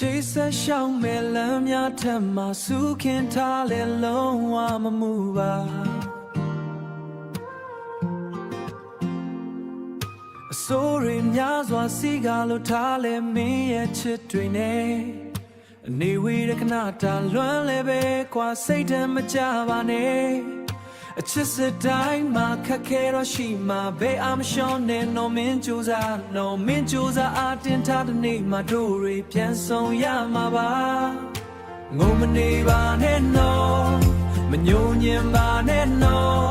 ဒီဆက်ရှောင်းမဲ့လမ်းများထက်မှစုခင်ထားလေလုံးဝမမှုပါအစိုးရများစွာစီကားလို့ထားလေမင်းရဲ့ချစ်တွေနဲ့အနေဝေးတဲ့ခဏတာလွမ်းလဲပဲကွာစိတ်ထဲမကြပါနဲ့အချစ်စတိုင်းမှာခက်ခဲတော့ရှိမှာဘေးအမရှောင်းနဲ့နော်မင်းကြိုးစားနော်မင်းကြိုးစားအတင်းထားတဲ့နေ့မှာတို့တွေပြန်ဆောင်ရမှာပါငုံမနေပါနဲ့နော်မညှို့ညင်ပါနဲ့နော်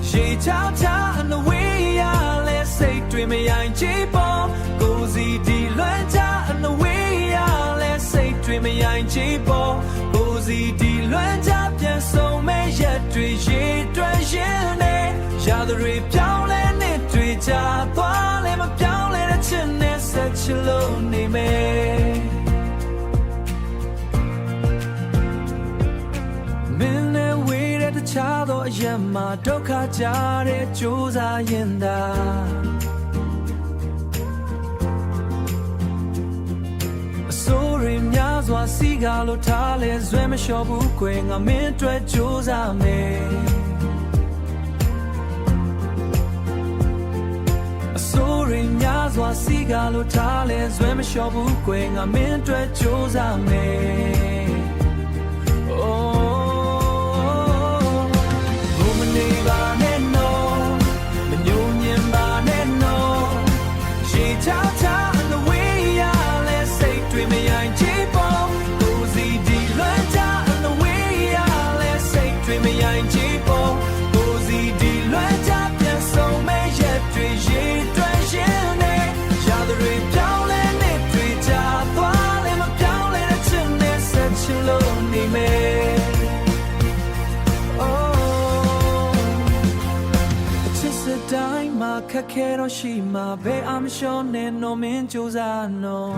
ရေချောချာအနဝေးရလဲစိတ်တွေမယိုင်ချေပေါ်ကိုစီဒီလွမ်းချအနဝေးရလဲစိတ်တွေမယိုင်ချေပေါ်ကိုစီဒီလွမ်းချပြန်ဆုံးမဲ့ရက်တွေရေတွက်ရင်နဲ့ရာတွေပြောင်းလဲနေတွေကြသွားလဲမပြောင်းလဲတဲ့ချစ်နဲ့ဆက်ချလို့နေမယ်မင်းနဲ့ဝေးတဲ့တခြားသောအရာမှာဒုက္ခကြတဲ့ကြိုးစားရင်သာအစိုးရများစွာစီကားလို့ထားလဲဇွဲမလျှော့ဘူးကွယ်ငါမင်းအတွက်ကြိုးစားမယ်အစိုးရများစွာစီကားလို့ထားလဲဇွဲမလျှော့ဘူးကွယ်ငါမင်းအတွက်ကြိုးစားမယ်တိုင်းမှာခက်ခဲတော့ရှိမှာဘေးအမရှောင်းနဲ့နော်မင်းကြိုးစားနော်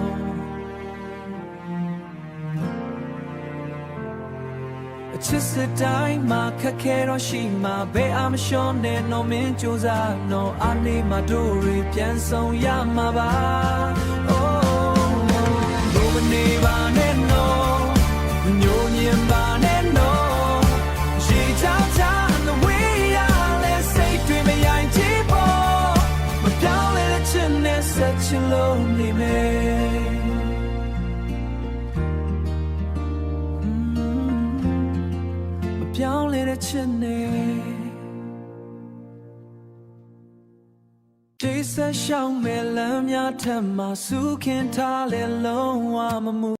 အချစ်စတိုင်းမှာခက်ခဲတော့ရှိမှာဘေးအမရှောင်းနဲ့နော်မင်းကြိုးစားနော်အနေမှာတို့တွေပြန်ဆောင်ရမှာပါလိုမနေပါနဲ့နော်ညိုညင်ပါနဲ့နော်ရေချောချာဆက်ချလို့နေမယ်မပြောင်းလဲတဲ့ချစ်နဲ့ဒီဆက်ရှောင်းမဲ့လမ်းများထက်မှစုခင်ထားလေလုံးဝမမှု